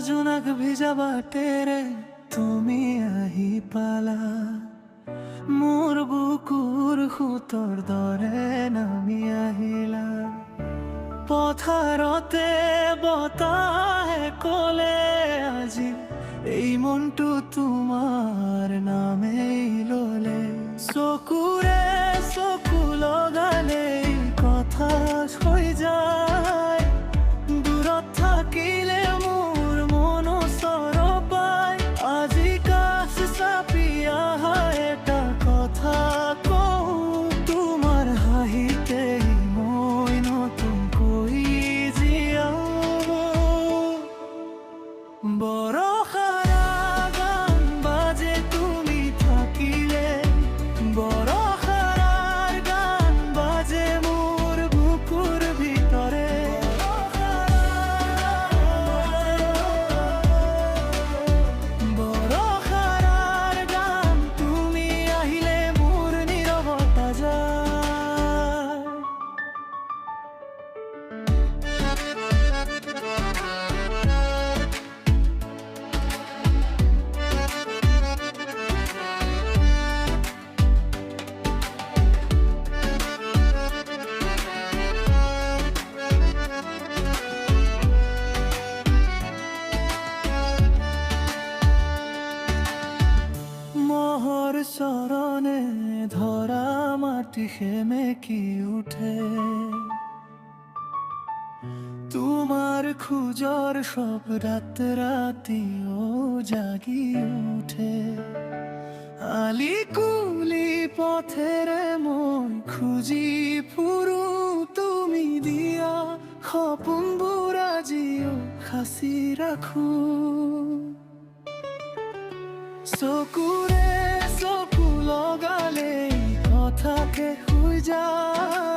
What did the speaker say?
জোনাক ভিজা বাটেৰে তুমি আহি পালা, মোৰ বুকুৰ সোঁতৰ দৰে নামি আহিলা। পথাৰতে বতাহে ক'লে আজি এই মনটো তোমাৰ নামেই ল'লে। চকুৰে চকু লগালেই কথা হৈ যায়, দূৰত থাকিলে মোৰ মন ওচৰ পায়। আজি কাষ চাপি আহা এটা কথা কওঁ, তোমাৰ হাঁহিতেই মই নতুনকৈ জীয়াও। বৰষাৰ গান বাজে তুমি থাকিলে, বৰষাৰ গান বাজে মোৰ বুকুৰ ভিতৰে। বৰষাৰ গান তুমি আহিলে মোৰ নীৰৱতা যায়। মহৰ চৰণে ধৰা মাটি সেমেকি উঠে, তোমাৰ খোজৰ শব্দত ৰাতিও জাগি উঠে। আলি কুলি পথেৰে মই খুজি ফুৰো, তুমি দিয়া সপোনবোৰ আজিও সাঁচি ৰাখো। চকুৰে চকু লগালেই কথা শেষ হৈ যায়।